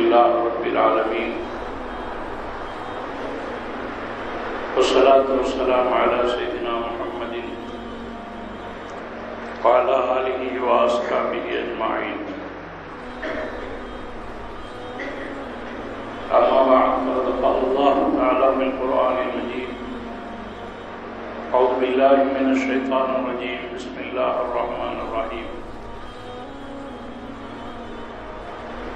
لله رب العالمين والصلاة والسلام على سيدنا محمد وعلى آله وأصحابه أجمعين. أما بعد فقد قال الله تعالى في القرآن المجيد: أعوذ بالله من الشيطان الرجيم، بسم الله الرحمن الرحيم.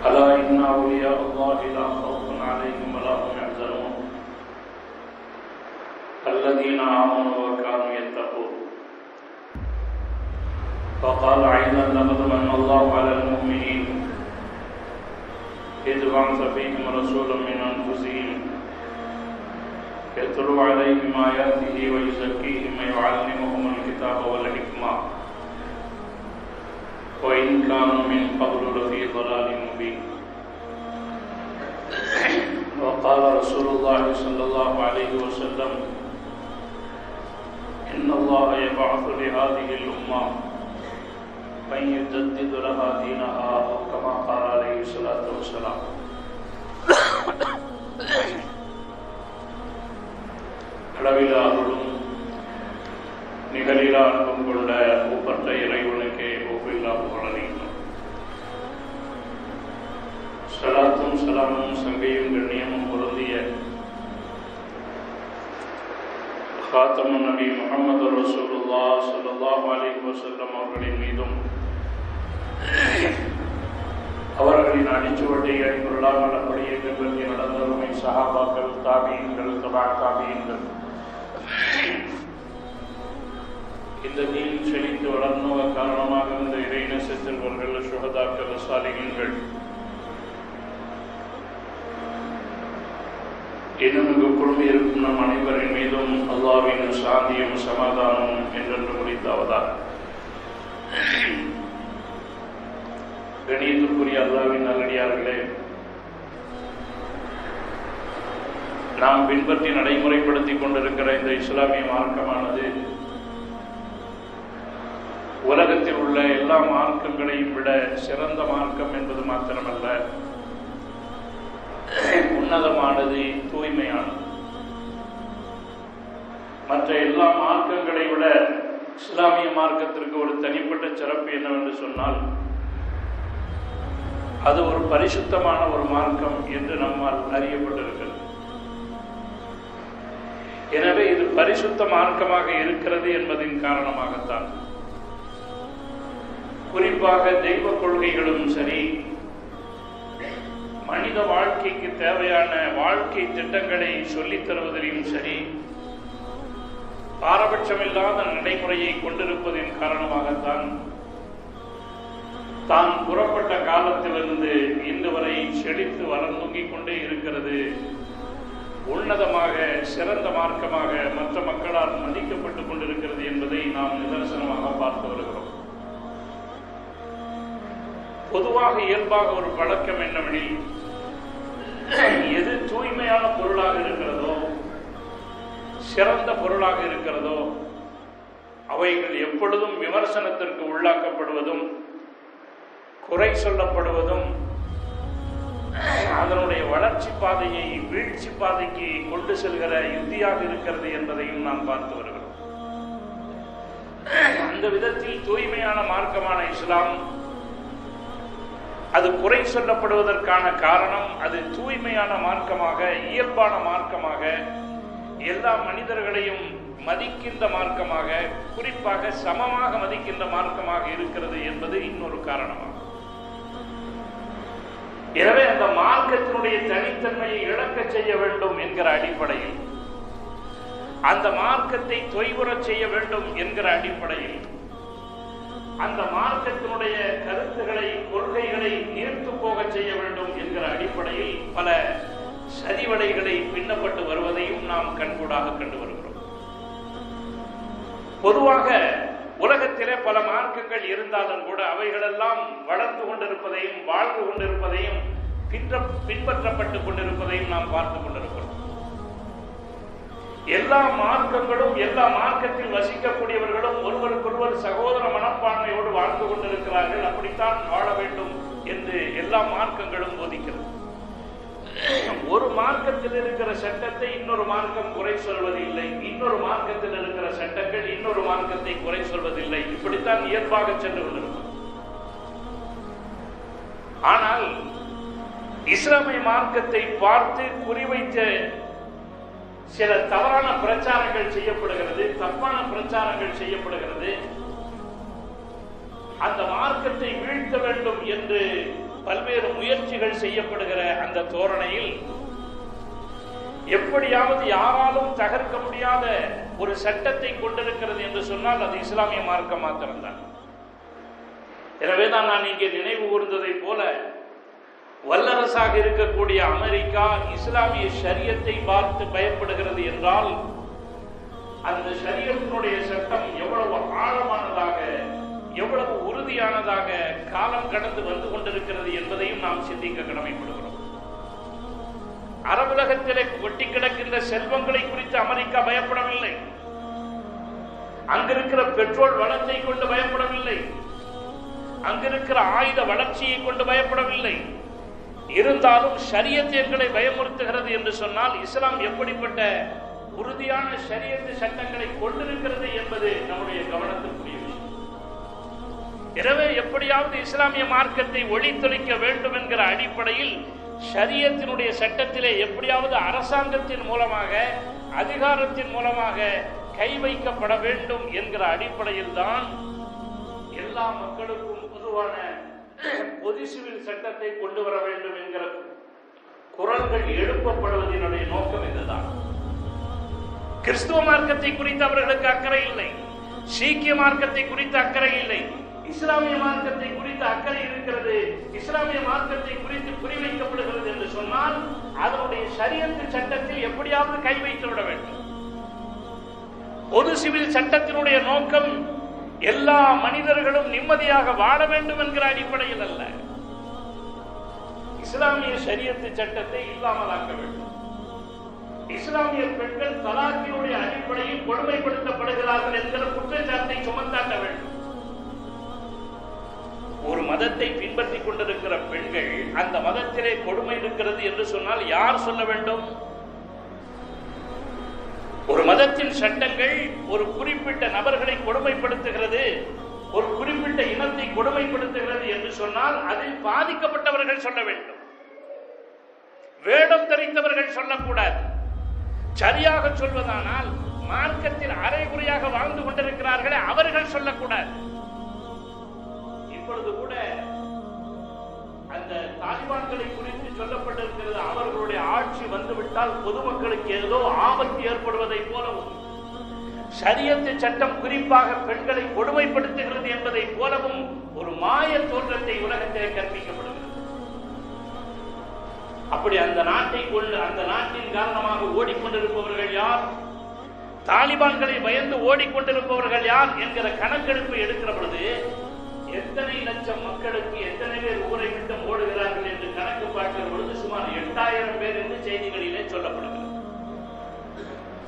ألا إن أولياء الله لا خوف عليهم ولا هم يحزنون الذين آمنوا وكانوا يتقون. وقال أيضا: لقد من الله على المؤمنين إذ بعث فيهم رسولا من أنفسهم يتلو عليهم آياته ويزكيهم ويعلمهم الكتاب والحكمة وإن كانوا من قبل لفي ضلال مبين. وقال رسول الله صلى الله عليه وسلم: إن الله يبعث لهذه الأمة من يجدد لها دينها، أو كما قال عليه الصلاة والسلام. அளவிலா அருளும் நிகழிலா அன்பும் கொண்ட ஒப்பற்ற இறைவனுக்கே ஒப்பில்லா புகழனையும் ஸலாத்தும் ஸலாமும் சங்கையும் கண்ணியமும் பொருந்திய காத்தமுன் நபி முஹம்மது ரசூலுல்லாஹ் ஸல்லல்லாஹு அலைஹி வஸல்லம் அவர்களின் மீதும் அவர்களின் அடிச்சுவட்டை அடிப்பொருளாமல் அப்படியே பின்பற்றி நடந்தவருமை சஹாபாக்கள், தாபீன்கள், தபா தாபீன்கள், இந்த தீன் செழித்து வளர்ந்த காரணமாக இந்த இறைநேசத்தில்வர்கள், சுஹதாக்கள், சாலிஹீன்கள், இன்னும் இங்கு குழுமி இருக்கும் நம் அனைவரின் மீதும் அல்லாஹ்வின் சாந்தியும் சமாதானமும் என்றென்று முடித்தாவதாக. கணியத்திற்குரிய அல்லாஹ்வின் நல்லடியார்களே, நாம் பின்பற்றி நடைமுறைப்படுத்திக் கொண்டிருக்கிற இந்த இஸ்லாமிய மார்க்கமானது உலகத்தில் உள்ள எல்லா மார்க்கங்களையும் விட சிறந்த மார்க்கம் என்பது மாத்திரமல்ல, உன்னதமானது, தூய்மையானது. மற்ற எல்லா மார்க்கங்களை விட இஸ்லாமிய மார்க்கத்திற்கு ஒரு தனிப்பட்ட சிறப்பு என்னவென்று சொன்னால், அது ஒரு பரிசுத்தமான ஒரு மார்க்கம் என்று நம்மால் அறியப்பட்டிருக்கிறது. எனவே இது பரிசுத்த மார்க்கமாக இருக்கிறது என்பதின் காரணமாகத்தான் குறிப்பாக தெய்வ கொள்கைகளும் சரி, மனித வாழ்க்கைக்கு தேவையான வாழ்க்கை திட்டங்களை சொல்லித் தருவதிலும் சரி, பாரபட்சமில்லாத நடைமுறையை கொண்டிருப்பதின் காரணமாகத்தான் தான் புறப்பட்ட காலத்திலிருந்து இன்று வரை செழித்து வளர்ந்தொங்கிக் கொண்டே இருக்கிறது. உன்னதமாக சிறந்த மார்க்கமாக மற்ற மக்களால் மதிக்கப்பட்டுக் கொண்டிருக்கிறது என்பதை நாம் நிதர்சனமாக பார்த்து வருகிறோம். பொதுவாக இயல்பாக ஒரு பழக்கம் என்னவெனில், எது தூய்மையான பொருளாக இருக்கிறதோ, சிறந்த பொருளாக இருக்கிறதோ, அவைகள் எப்பொழுதும் விமர்சனத்திற்கு உள்ளாக்கப்படுவதும், குறை சொல்லப்படுவதும், அதனுடைய வளர்ச்சி பாதையை வீழ்ச்சி பாதைக்கு கொண்டு செல்கிற யுத்தியாக இருக்கிறது என்பதையும் நாம் பார்த்து வருகிறோம். அந்த விதத்தில் தூய்மையான மார்க்கமான இஸ்லாம் அது குறை சொல்லப்படுவதற்கான காரணம், அது தூய்மையான மார்க்கமாக, இயல்பான மார்க்கமாக, எல்லா மனிதர்களையும் மதிக்கின்ற மார்க்கமாக, குறிப்பாக சமமாக மதிக்கின்ற மார்க்கமாக இருக்கிறது என்பது இன்னொரு காரணமாகும். எனவே அந்த மார்க்கத்தினுடைய தனித்தன்மையை இழக்க செய்ய வேண்டும் என்கிற அடிப்படையில், அந்த மார்க்கத்தை தொய்வுறச் செய்ய வேண்டும் என்கிற அடிப்படையில், அந்த மார்க்கத்தினுடைய கருத்துக்களை, கொள்கைகளை நீர்த்து போக செய்ய வேண்டும் என்கிற அடிப்படையில் பல சதிவடைகளை பின்னப்பட்டு வருவதையும் நாம் கண்கூடாக கண்டு வருகிறோம். பொதுவாக உலகத்திலே பல மார்க்கங்கள் இருந்தாலும் கூட அவைகளெல்லாம் வளர்ந்து கொண்டிருப்பதையும் வாழ்ந்து கொண்டிருப்பதையும் பின்பற்றப்பட்டுக் கொண்டிருப்பதையும் நாம் பார்த்து கொண்டிருக்கிறோம். எல்லா மார்க்கங்களும், எல்லா மார்க்கத்தில் வசிக்கக்கூடியவர்களும் ஒருவருக்கொருவர் சகோதர மனப்பான்மையோடு வாழ்ந்து கொண்டிருக்கிறார்கள். அப்படித்தான் வாழ வேண்டும் என்று எல்லா மார்க்கங்களும் போதிக்கிறது. மார்க்கத்தில் இருக்கிற சட்டத்தை இன்னொரு மார்க்கம் குறை சொல்வதில்லை, இன்னொரு மார்க்கத்தில் இருக்கிற சட்டங்கள் இன்னொரு மார்க்கத்தை குறை சொல்வதில்லை. இப்படித்தான் இயல்பாக சென்று கொண்டிருக்கும். ஆனால் இஸ்லாமிய மார்க்கத்தை பார்த்து குறிவைத்த சில தவறான பிரச்சாரங்கள் செய்யப்படுகிறது, தப்பான பிரச்சாரங்கள் செய்யப்படுகிறது. அந்த மார்க்கத்தை வீழ்த்த வேண்டும் என்று பல்வேறு முயற்சிகள் செய்யப்படுகிற அந்த தோரணையில் எப்படியாவது யாராலும் தகர்க்க முடியாத ஒரு சட்டத்தை கொண்டிருக்கிறது என்று சொன்னால் அது இஸ்லாமிய மார்க்கம் மாத்திரம்தான். எனவேதான் நான் இங்கே நினைவு கூர்ந்ததை போல, வல்லரசாக இருக்கக்கூடிய அமெரிக்கா இஸ்லாமிய ஷரியத்தை பார்த்து பயப்படுகிறது என்றால் அந்த ஷரியத்தினுடைய சட்டம் எவ்வளவு ஆழமானதாக, எவ்வளவு உறுதியானதாக காலம் கடந்து வந்து கொண்டிருக்கிறது என்பதையும் நாம் சிந்திக்க கடமைப்படுகிறோம். அரபுலகத்திலே கொட்டி கிடக்கின்ற செல்வங்களை குறித்து அமெரிக்கா பயப்படவில்லை, அங்கிருக்கிற பெட்ரோல் வளத்தை கொண்டு பயப்படவில்லை, அங்கிருக்கிற ஆயுத வளர்ச்சியை கொண்டு பயப்படவில்லை. இருந்தாலும் ஷரியத் எங்களை பயமுறுத்துகிறது என்று சொன்னால் இஸ்லாம் எப்படிப்பட்ட உறுதியான ஷரியத் சட்டங்களை கொண்டிருக்கிறது என்பது நம்முடைய கவனத்திற்குரிய விஷயம். எனவே எப்படியாவது இஸ்லாமிய மார்க்கத்தை ஒளித்தொழிக்க வேண்டும் என்கிற அடிப்படையில் ஷரியத்தினுடைய சட்டத்திலே எப்படியாவது அரசாங்கத்தின் மூலமாக, அதிகாரத்தின் மூலமாக கை வைக்கப்பட வேண்டும் என்கிற அடிப்படையில் தான் எல்லா மக்களுக்கும் பொதுவான பொது சிவில் சட்டத்தை கொண்டு வர வேண்டும் என்கிற குரல்கள் எழுப்பப்படுவதனுடைய நோக்கம் இதுதான். கிறிஸ்துவ மார்க்கத்தை குறித்து அவர்களுக்கு அக்கறை இல்லை, சீக்கிய மார்க்கத்தை குறித்து அக்கறை இல்லை, இஸ்லாமிய மார்க்கத்தை குறித்து அக்கறை இருக்கிறது. இஸ்லாமிய மார்க்கத்தை குறித்து குறிவைக்கப்படுகிறது என்று சொன்னால் அதனுடைய ஷரியத் சட்டத்தில் எப்படியாவது கை வைத்து விட வேண்டும். பொது சிவில் சட்டத்தினுடைய நோக்கம் எல்லா மனிதர்களும் நிம்மதியாக வாழ வேண்டும் என்கிற அடிப்படையில் அல்ல, இஸ்லாமிய ஷரியத் சட்டத்தை இல்லாமலாக்க வேண்டும். இஸ்லாமிய பெண்கள் தலாக்கினுடைய அடிப்படையில் கொடுமைப்படுத்தப்படுகிறார்கள் என்கிற குற்றச்சாட்டை சுமத்தாட்ட வேண்டும். ஒரு மதத்தை பின்பற்றிக் கொண்டிருக்கிற பெண்கள் அந்த மதத்திலே கொடுமை இருக்கிறது என்று சொன்னால் யார் சொல்ல வேண்டும்? ஒரு மதத்தின் சட்டங்கள் ஒரு குறிப்பிட்ட நபர்களை கொடுமைப்படுத்துகிறது, ஒரு குறிப்பிட்ட இனத்தை கொடுமைப்படுத்துகிறது என்று சொன்னால் அதில் பாதிக்கப்பட்டவர்கள் சொல்ல வேண்டும், வேடம் தரித்தவர்கள் சொல்லக்கூடாது. சரியாக சொல்வதானால் மார்க்கத்தில் அரைகுறையாக வாழ்ந்து கொண்டிருக்கிறார்களே அவர்கள் சொல்லக்கூடாது. இப்பொழுது கூட அந்த தாலிபான்களை குறித்து சொல்லப்பட்டிருக்கிறது, அவர்களுடைய ஆட்சி வந்துவிட்டால் பொதுமக்களுக்கு ஏதோ ஆபத்து ஏற்படுவதை போலவும், ஷரியத் சட்டம் குறிப்பாக பெண்களை கொடுமைப்படுத்துகிறது என்பதை போலவும் ஒரு மாய தோற்றத்தை உலகத்திலே கற்பிக்கப்படுகிறது. அப்படி அந்த நாட்டை கொண்டு, அந்த நாட்டின் காரணமாக ஓடிக்கொண்டிருப்பவர்கள் யார், தாலிபான்களை பயந்து ஓடிக்கொண்டிருப்பவர்கள் யார் என்கிற கணக்கெடுப்பு எடுக்கிற பொழுது எத்தனை லட்சம் மக்களுக்கு எத்தனை பேர் ஊரை விட்டு ஓடுகிறார்கள் என்று கணக்கு பார்க்கிற பொழுது சுமார் 8000 பேர் என்று செய்திகளிலே சொல்லப்படுகிறது.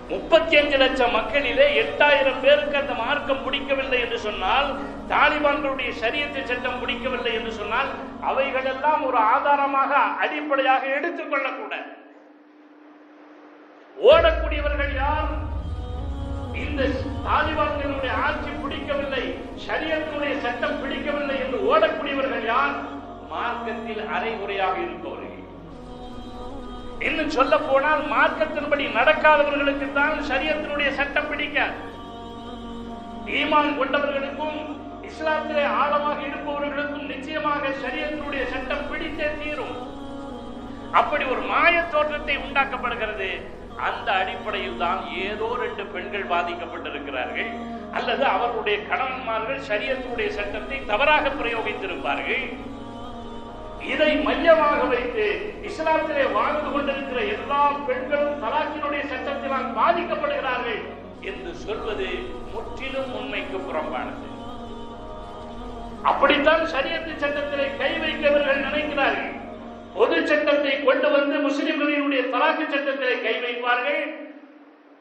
35 லட்சம் மக்களிலே 8000 பேருக்கு அந்த மார்க்கம் பிடிக்கவில்லை என்று சொன்னால், தாலிபான்களுடைய ஷரியத் சட்டம் பிடிக்கவில்லை என்று சொன்னால் அவைகளெல்லாம் ஒரு ஆதாரமாக அடிப்படையாக எடுத்துக் கொள்ளக்கூடாது. ஓடக்கூடியவர்கள் யார்? இந்த தாலிபான்களுடைய ஆட்சி பிடிக்கவில்லை, ஷரியத்துடைய சட்டம் பிடிக்கவில்லை என்று ஓடக்கூடியவர்கள் யார்? மார்க்கத்தில் அரைகுறையாக இருப்பவர்கள். இன்னும் சொல்ல போனால் மார்க்கத்தின்படி நடக்காதவர்களுக்கு தான் ஷரியத்தினுடைய சட்டம் பிடிக்காது. ஈமான் கொண்டவர்களுக்கும் இஸ்லாத்திலே ஆழமாக இருப்பவர்களுக்கும் நிச்சயமாக ஷரியத்தினுடைய சட்டம் பிடித்தே தீரும். அப்படி ஒரு மாய தோற்றத்தை உண்டாக்கப்படுகிறது. அந்த அடிப்படையில் தான் ஏதோ 2 பெண்கள் பாதிக்கப்பட்டிருக்கிறார்கள், அல்லது அவர்களுடைய கணவன்மார்கள் ஷரியத்துடைய சட்டத்தை தவறாக பிரயோகித்திருப்பார்கள். இதை மையமாக வைத்து இஸ்லாத்திலே வாழ்ந்து கொண்டிருக்கிற எல்லா பெண்களும் தலாக்கினுடைய சட்டத்தினால் பாதிக்கப்படுகிறார்கள் என்று சொல்வது முற்றிலும் உண்மைக்கு புறம்பானது. அப்படித்தான் ஷரியத் சட்டத்திலே கை வைக்கவர்கள் நினைக்கிறார்கள். பொது சட்டத்தை கொண்டு வந்து முஸ்லிம்களினுடைய தலாக்கு சட்டத்திலே கை வைப்பார்கள்,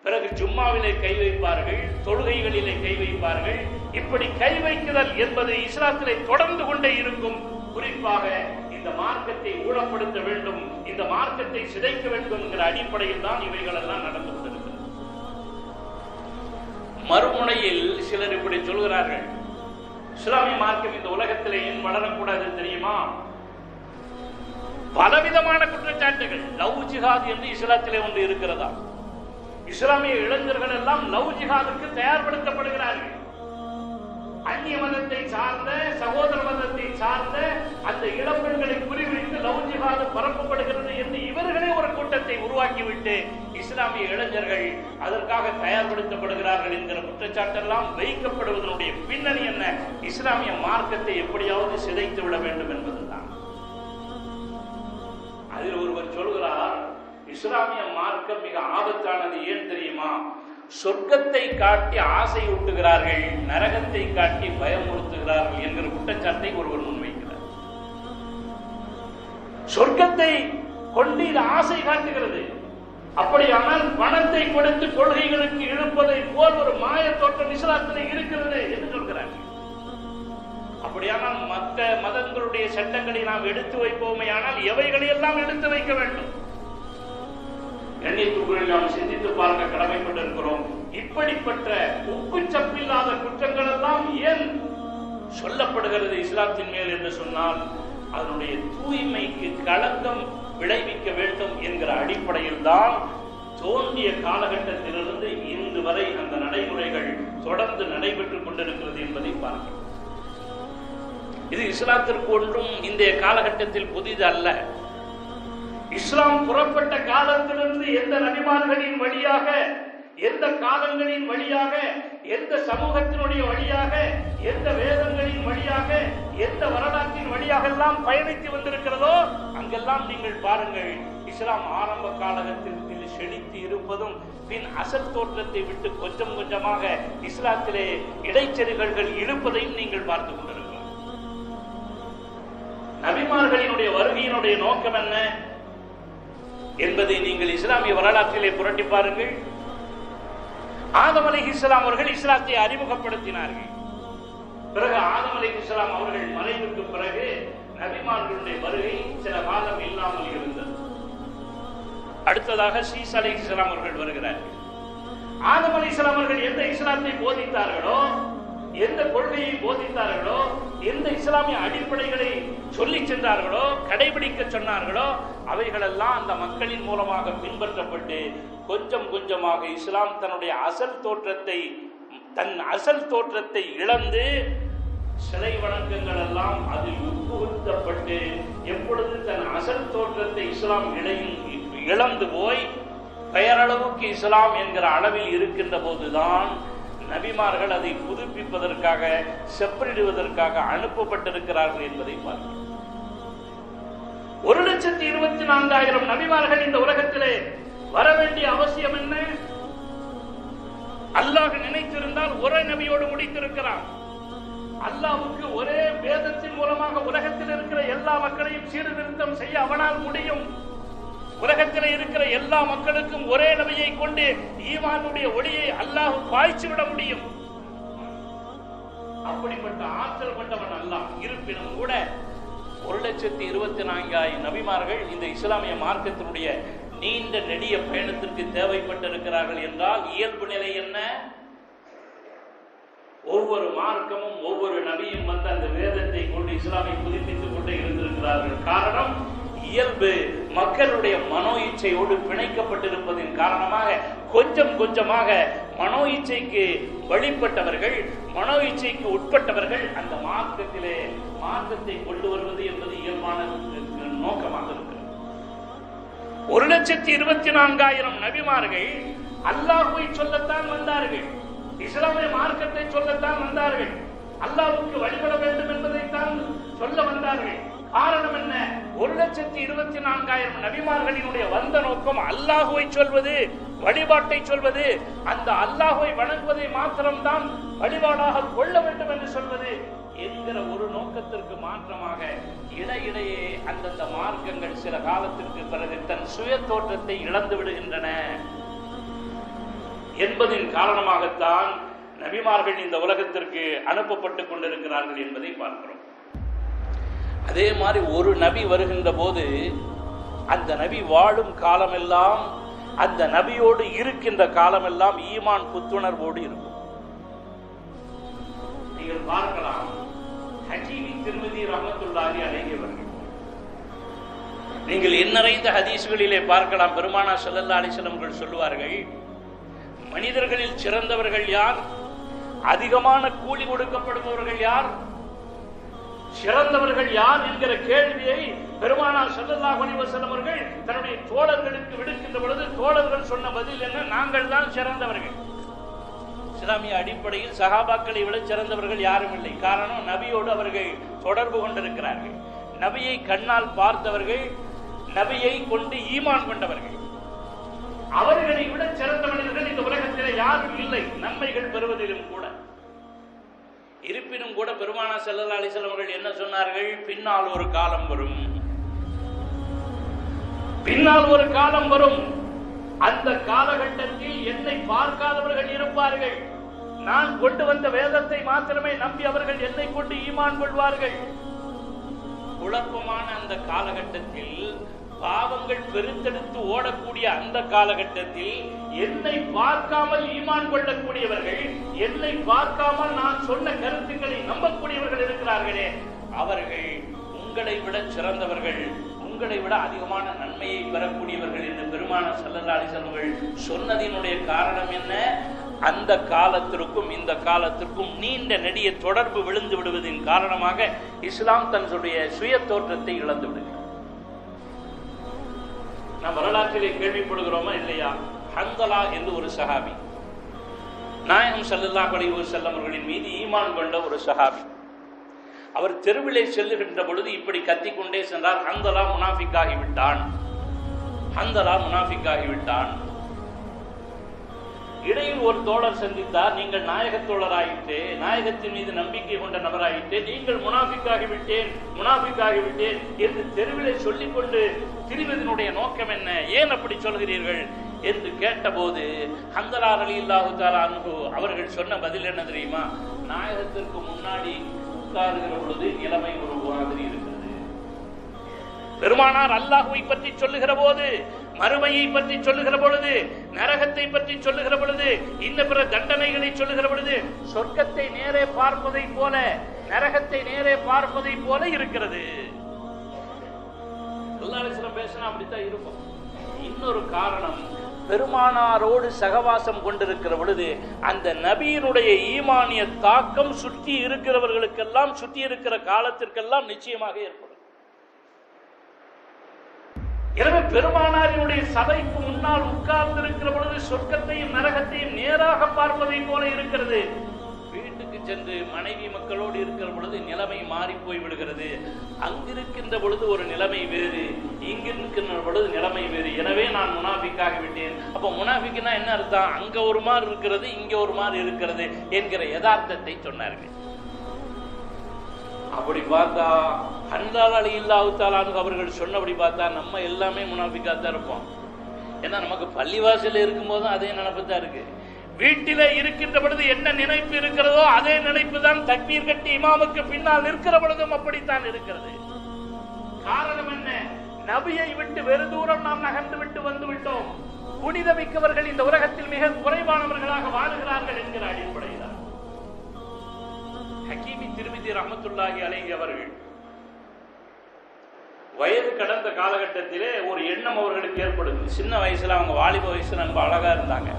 பிறகு ஜும்மாவிலே கை வைப்பார்கள், தொழுகைகளிலே கை வைப்பார்கள். இப்படி கை வைக்குதல் என்பது இஸ்லாத்திலே தொடர்ந்து கொண்டே இருக்கும். குறிப்பாக இந்த இந்த மார்க்கத்தை ஊழப்படுத்த வேண்டும், இந்த மார்க்கத்தை சிதைக்க வேண்டும் என்கிற அடிப்படையில் தான் இவைகள் எல்லாம் நடந்து கொண்டிருக்கிறது. மறுமுனையில் சிலர் இப்படி சொல்கிறார்கள், இஸ்லாமிய மார்க்கம் இந்த உலகத்திலே ஏன் வளரக்கூடாது தெரியுமா? பலவிதமான குற்றச்சாட்டுகள். லவ் ஜிஹாத் என்று இஸ்லாத்திலே ஒன்று இருக்கிறதா? இஸ்லாமிய இளைஞர்கள் எல்லாம் லவ் ஜிஹாதுக்கு தயார்படுத்தப்படுகிறார்கள். அந்நிய மதத்தை சார்ந்த, சகோதர மதத்தை சார்ந்த அந்த இளம்பெண்களை குறிவைத்து லவ் ஜிஹாது பரப்பப்படுகிறது என்று இவர்களே ஒரு கூட்டத்தை உருவாக்கிவிட்டு இஸ்லாமிய இளைஞர்கள் அதற்காக தயார்படுத்தப்படுகிறார்கள் என்கிற குற்றச்சாட்டெல்லாம் வைக்கப்படுவதனுடைய பின்னணி என்ன? இஸ்லாமிய மார்க்கத்தை எப்படியாவது சிதைத்து விட வேண்டும் என்பதுதான். அதில் ஒருவர் சொல்கிறார், இஸ்லாமிய மார்க்கம் மிக ஆபத்தானது. ஏன் தெரியுமா? சொர்க்கத்தை காட்டி ஆசை ஊட்டுகிறார்கள், நரகத்தை காட்டி பயமுறுத்துகிறார்கள் என்கிற குற்றச்சாட்டை ஒருவர் முன்வைக்கிறார். சொர்க்கத்தை கொண்டு இது ஆசை காட்டுகிறது. அப்படியானால் பணத்தை கொடுத்து கொள்கைகளுக்கு இழுப்பதை போல் ஒரு மாய தோற்றம் இஸ்லாத்தில் இருக்கிறது என்று சொல்கிறார்கள். அப்படியானால் மற்ற மதங்களுடைய சட்டங்களை நாம் எடுத்து வைப்போமே, ஆனால் எவைகளை எல்லாம் எடுத்து வைக்க வேண்டும். கண்ணியத்துக்குள் நாம் சிந்தித்து பார்க்க கடமைப்பட்டிருக்கிறோம். இப்படிப்பட்ட உப்பு சப்பில்லாத குற்றங்கள் எல்லாம் ஏன் சொல்லப்படுகிறது இஸ்லாத்தின் மேல் என்று சொன்னால், அதனுடைய தூய்மைக்கு களங்கம் விளைவிக்க வேண்டும் என்கிற அடிப்படையில் தான் தோன்றிய காலகட்டத்திலிருந்து இன்று வரை அந்த நடைமுறைகள் தொடர்ந்து நடைபெற்றுக் கொண்டிருக்கிறது என்பதை பார்க்கிறோம். இது இஸ்லாத்திற்கு ஒன்றும் இந்த காலகட்டத்தில் புதிது அல்ல. இஸ்லாம் புறப்பட்ட காலத்திலிருந்து எந்த நபிமார்களின் வழியாக, எந்த காலங்களின் வழியாக, எந்த சமூகத்தினுடைய வழியாக, எந்த வேதங்களின் வழியாக, எந்த வரலாற்றின் வழியாக எல்லாம் பயணித்து வந்திருக்கிறதோ அங்கெல்லாம் நீங்கள் பாருங்கள், இஸ்லாம் ஆரம்ப காலகட்டத்தில் செழித்து இருப்பதும் பின் அசல் தோற்றத்தை விட்டு கொஞ்சம் கொஞ்சமாக இஸ்லாத்திலே இடைச்செருகல்கள் இழுப்பதையும் நீங்கள் பார்த்து கொண்டிருக்கிறோம். நபிமார்களினுடைய வருகையினுடைய நோக்கம் என்ன என்பதை நீங்கள் இஸ்லாமிய வரலாற்றிலே புரட்டி பாருங்கள். ஆதம் அலைஹிஸ்ஸலாம் அவர்கள் இஸ்லாத்தை அறிமுகப்படுத்தினார்கள். பிறகு ஆதம் அலைஹிஸ்ஸலாம் அவர்கள் மறைவுக்கு பிறகு நபிமார்களுடைய வருகை சில காலம் இல்லாமல் இருந்தது. அடுத்ததாக ஈசா அலைஹிஸ்ஸலாம் அவர்கள் வருகிறார்கள். ஆதம் அலைஹிஸ்ஸலாம் அவர்கள் எந்த இஸ்லாத்தை போதித்தார்களோ, எந்த கொள்கையை போதித்தார்களோ, எந்த இஸ்லாமிய அடிப்படைகளை சொல்லி சென்றார்களோ, கடைபிடிக்க சொன்னார்களோ, அவைகளெல்லாம் அந்த மக்களின் மூலமாக பின்பற்றப்பட்டு கொஞ்சம் கொஞ்சமாக இஸ்லாம் தன்னுடைய அசல் தோற்றத்தை இழந்து சிலை வணக்கங்கள் எல்லாம் அதில் உட்புகுத்தப்பட்டு எப்பொழுது தன் அசல் தோற்றத்தை இஸ்லாம் இழந்து போய் பெயரளவுக்கு இஸ்லாம் என்கிற அளவில் இருக்கின்ற போதுதான் நபிமார்கள் அதை புதுப்பிப்பதற்காக, செப்பனிடுவதற்காக அனுப்பப்பட்டிருக்கிறார்கள் என்பதை பார்க்கிறோம். 1,24,000 நபிமார்கள் இந்த உலகத்திலே வர வேண்டிய அவசியம் என்ன? அல்லாஹ் நினைத்திருந்தால் ஒரே நபியோடு முடித்திருக்கிறார். அல்லாஹ்வுக்கு ஒரே வேதத்தின் மூலமாக உலகத்தில் இருக்கிற எல்லா மக்களையும் சீர்திருத்தம் செய்ய அவனால் முடியும். உலகத்தில் இருக்கிற எல்லா மக்களுக்கும் ஒரே நபியை கொண்டு ஈமானுடைய ஒளியை அல்லாஹ் பாய்ச்சி விட முடியும். அப்படிப்பட்ட ஆற்றல் கொண்டவன் அல்லாஹ். இருப்பினும் கூட 1,24,000 நபிமார்கள் இந்த இஸ்லாமிய மார்க்கத்தினுடைய நீண்ட நெடிய பயணத்திற்கு தேவைப்பட்டிருக்கிறார்கள் என்றால் இயல்பு நிலை என்ன? ஒவ்வொரு மார்க்கமும் ஒவ்வொரு நபியும் வந்து அந்த வேதத்தை கொண்டு இஸ்லாமை புதுப்பித்துக் கொண்டே இருந்திருக்கிறார்கள். காரணம், இயல்பு மக்களுடைய மனோ இச்சையோடு பிணைக்கப்பட்டிருப்பதன் காரணமாக கொஞ்சம் கொஞ்சமாக மனோ இச்சைக்கு வழிபட்டவர்கள், மனோ இச்சைக்கு உட்பட்டவர்கள் அந்த மார்க்கத்தை கொண்டு வருவது என்பது இயல்பான நோக்கமாக இருக்கிறது. 1,24,000 நபிமார்கள் அல்லாஹ்வை சொல்லத்தான் வந்தார்கள், இஸ்லாமிய மார்க்கத்தை சொல்லத்தான் வந்தார்கள், அல்லாஹ்வுக்கு வழிபட வேண்டும் என்பதைத்தான் சொல்ல வந்தார்கள். காரணம் என்ன? 1,24,000 நபிமார்களினுடைய வந்த நோக்கம் அல்லாஹ்வை சொல்வது, வழிபாட்டை சொல்வது, அந்த அல்லாஹ்வை வணங்குவதை மாத்திரம்தான் வழிபாடாக கொள்ள வேண்டும் என்று சொல்வது என்கிற ஒரு நோக்கத்திற்கு மாற்றமாக இடையிடையே அந்தந்த மார்க்கங்கள் சில காலத்திற்கு பிறகு தன் சுய தோற்றத்தை இழந்து விடுகின்றன என்பதின் காரணமாகத்தான் நபிமார்கள் இந்த உலகத்திற்கு அனுப்பப்பட்டுக் கொண்டிருக்கிறார்கள் என்பதை பார்க்கிறோம். அதே மாதிரி ஒரு நபி வருகின்ற போது அந்த நபி வாழும் காலமெல்லாம், அந்த நபியோடு இருக்கின்ற காலமெல்லாம் ஈமான் புத்துணர்வோடு இருக்கும். நீங்கள் பார்க்கலாம், ஹக்கீமி திர்மிதி ரஹ்மத்துல்லாஹி அலைஹி அவர்கள், நீங்கள் எண்ணறைந்த ஹதீஸ்களிலே பார்க்கலாம், பெருமானார் ஸல்லல்லாஹு அலைஹி வஸல்லம் அவர்கள் சொல்லுவார்கள், மனிதர்களில் சிறந்தவர்கள் யார், அதிகமான கூலி கொடுக்கப்படுபவர்கள் யார், சிறந்தவர்கள் யார் என்கிற கேள்வியை பெருமானார் ஸல்லல்லாஹு அலைஹி வஸல்லம் அவர்கள் தன்னுடைய தோழர்களுக்கு விடுக்கின்ற பொழுது தோழர்கள் சொன்ன பதில் என்ன? நாங்கள் தான் சிறந்தவர்கள். இஸ்லாமிய அடிப்படையில் சஹாபாக்களை விட சிறந்தவர்கள் யாரும் இல்லை. காரணம், நபியோடு அவர்கள் தொடர்பு கொண்டிருக்கிறார்கள், நபியை கண்ணால் பார்த்தவர்கள், நபியை கொண்டு ஈமான் கொண்டவர்கள். அவர்களை விட சிறந்த மனிதர்கள் இந்த உலகத்தில் யாரும் இல்லை, நன்மைகள் பெறுவதிலும் கூட. இருப்பினும் கூட பெருமானார் ஸல்லல்லாஹு அலைஹி வஸல்லம் அவர்கள் என்ன சொன்னார்கள்? பின்னால் ஒரு காலம் வரும், பின்னால் ஒரு காலம் வரும், அந்த காலகட்டத்தில் என்னை பார்க்காதவர்கள் இருப்பார்கள், நான் கொண்டு வந்த வேதத்தை மாத்திரமே நம்பி அவர்கள் என்னை கொண்டு ஈமான் கொள்வார்கள். குழப்பமான அந்த காலகட்டத்தில், பாவங்கள் பெருத்தெடுத்து ஓடக்கூடிய அந்த காலகட்டத்தில் என்னை பார்க்காமல் ஈமான் கொள்ளக்கூடியவர்கள், என்னை பார்க்காமல் நான் சொன்ன கருத்துக்களை நம்பக்கூடியவர்கள் இருக்கிறார்களே, அவர்கள் உங்களை விட சிறந்தவர்கள், உங்களை விட அதிகமான நன்மையை பெறக்கூடியவர்கள் என்று பெருமானார் ஸல்லல்லாஹு அலைஹி வஸல்லம் அவர்கள் சொன்னதினுடைய காரணம் என்ன? அந்த காலத்திற்கும் இந்த காலத்திற்கும் நீண்ட நெடிய தொடர்பு விழுந்து விடுவதின் காரணமாக இஸ்லாம் தன்னுடைய சுய தோற்றத்தை இழந்து விடுகிறது. நாம் வரலாற்றிலே கேள்விப்படுகிறோமா இல்லையா? ஹந்தலா என்று ஒரு சஹாபி, நாயகம் ஸல்லல்லாஹு அலைஹி வஸல்லம் அவர்களின் மீது ஈமான் கொண்ட ஒரு சஹாபி. அவர் தெருவிலே செல்லுகின்ற பொழுது இப்படி கத்திக்கொண்டே சென்றார், ஹந்தலா முனாஃபிக்காகி விட்டான், ஹந்தலா முனாஃபிக்காகி விட்டான். இடையில் ஒரு தோழர் சந்தித்தார், நீங்கள் நாயகத் தோழராயிட்டே, நாயகத்தின் மீது நம்பிக்கை கொண்ட நபராயிட்டே, நீங்கள் முனாஃபிக்காகி விட்டேன், முனாஃபிக்காகி விட்டேன் என்று தெருவிலே சொல்லிக் கொண்டு திரிவதனுடைய நோக்கம் என்ன? ஏன் அப்படி சொல்கிறீர்கள் என்று கேட்டபோது ஹந்தலா ரலியல்லாஹு தஆலா அன்ஹு அவர்கள் சொன்ன பதில் என்ன தெரியுமா? நாயகத்திற்கு முன்னாடி உட்காருகிற பொழுது நிலைமை ஒரு மாதிரி இருக்கிறது. பெருமானார் அல்லாஹ்வை பற்றி சொல்லுகிற போது, மறுமையை பற்றி சொல்லுகிற பொழுது, நரகத்தை பற்றி சொல்லுகிற பொழுது, இன்ன பிற தண்டனைகளை சொல்லுகிற பொழுது, சொர்க்கத்தை நேரே பார்ப்பதை போல, நரகத்தை நேரே பார்ப்பதை போல இருக்கிறது. பேசினா அப்படித்தான் இருக்கும். இன்னொரு காரணம், பெருமானாரோடு சகவாசம் கொண்டிருக்கிற பொழுது அந்த நபியினுடைய ஈமானிய தாக்கம் சுற்றி இருக்கிறவர்களுக்கெல்லாம், சுற்றி இருக்கிற காலத்திற்கெல்லாம் நிச்சயமாக ஏற்படும். எனவே பெருமானாரினுடைய சபைக்கு முன்னால் உட்கார்ந்து இருக்கிற பொழுது சொர்க்கத்தையும் நரகத்தையும் நேராக பார்ப்பதை போல இருக்கிறது. வீட்டுக்கு சென்று மனைவி மக்களோடு இருக்கிற பொழுது நிலைமை மாறி போய் விடுகிறது. அங்கிருக்கின்ற பொழுது ஒரு நிலைமை வேறு, இங்கிருக்கின்ற பொழுது நிலைமை வேறு. எனவே நான் முனாஃபிக்காகி விட்டேன். அப்ப முனாஃபிக்னா என்ன அர்த்தம்? அங்க ஒரு மாதிரி இருக்கிறது, இங்க ஒரு மாதிரி இருக்கிறது என்கிற யதார்த்தத்தை சொன்னார்கள். அப்படி பார்த்தா ஹந்தலா ரலியல்லாஹு தஆலா அன்ஹு அவர்கள் சொன்னபடி பார்த்தா நம்ம எல்லாமே முனாஃபிக்கா தான் இருப்போம். ஏன்னா நமக்கு பள்ளிவாசல் இருக்கும்போதும் அதே நினைப்பு தான் இருக்கு. வீட்டிலே இருக்கின்ற பொழுது என்ன நினைப்பு இருக்கிறதோ அதே நினைப்பு தான் தக்பீர் கட்டி இமாமுக்கு பின்னால் நிற்கிற பொழுதும் அப்படித்தான் இருக்கிறது. காரணம் என்ன? நபியை விட்டு வெறு தூரம் நாம் நகர்ந்து விட்டு வந்து விட்டோம். புனிதமிக்கவர்கள் இந்த உலகத்தில் மிக குறைவானவர்களாக வாழுகிறார்கள் என்கிற அடிப்படையில் ஹக்கீமி திர்மிதி ரஹ்மத்துல்லாஹி அலைஹி அவர்கள் வயது கடந்த காலகட்டத்திலே ஒரு எண்ணம் அவர்களுக்கு ஏற்படுது. சின்ன வயசுல, அவங்க வாலிப வயசுல ரொம்ப அழகா இருந்தாங்க.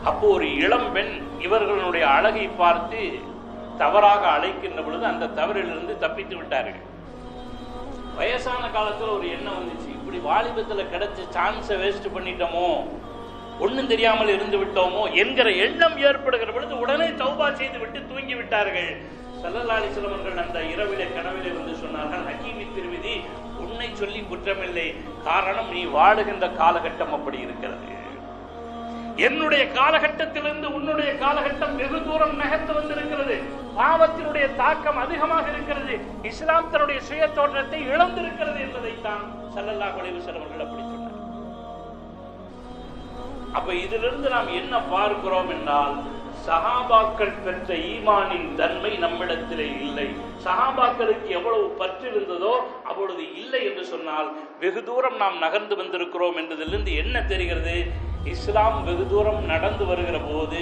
அப்போ ஒரு இளம் பெண் இவர்களுடைய அழகை பார்த்து தவறாக அழைக்கின்ற பொழுது அந்த தவறிலிருந்து தப்பித்து விட்டார்கள். வயசான காலத்துல ஒரு எண்ணம் வந்துச்சு, இப்படி வாலிபத்துல கிடைச்ச சான்ஸை வேஸ்ட் பண்ணிட்டோமோ, ஒன்னும் தெரியாமல் இருந்து விட்டோமோ என்கிற எண்ணம் ஏற்படுகிற பொழுது உடனே தௌபா செய்து விட்டு தூங்கி விட்டார்கள். ஸல்லல்லாஹு அலைஹி வஸல்லம் அவர்கள் அந்த இரவிலே கனவிலே வந்து சொன்னார்கள், ஹக்கீமி திர்மிதி, உன்னை சொல்லி குற்றமில்லை, காரணம் நீ வாழுகின்ற காலகட்டம் அப்படி இருக்கிறது. என்னுடைய காலகட்டத்திலிருந்து உன்னுடைய காலகட்டம் வெகு தூரம் நகர்ந்து வந்திருக்கிறது. பாவத்தினுடைய தாக்கம் அதிகமாக இருக்கிறது. இஸ்லாம் தன்னுடைய சுய தோற்றத்தை இழந்திருக்கிறது என்பதைத்தான் ஸல்லல்லாஹு அலைஹி வஸல்லம் அவர்கள் அப்படி சொன்னார். அப்ப இதிலிருந்து நாம் என்ன பார்க்கிறோம் என்றால், சஹாபாக்கள் பெற்ற ஈமானின் தன்மை நம்மிடத்திலே இல்லை. சஹாபாக்களுக்கு எவ்வளவு பற்று இருந்ததோ அவ்வளவு இல்லை என்று சொன்னால் வெகு தூரம் நாம் நகர்ந்து வந்திருக்கிறோம் என்பதிலிருந்து என்ன தெரிகிறது? இஸ்லாம் வெகு தூரம் நடந்து வருகிற போது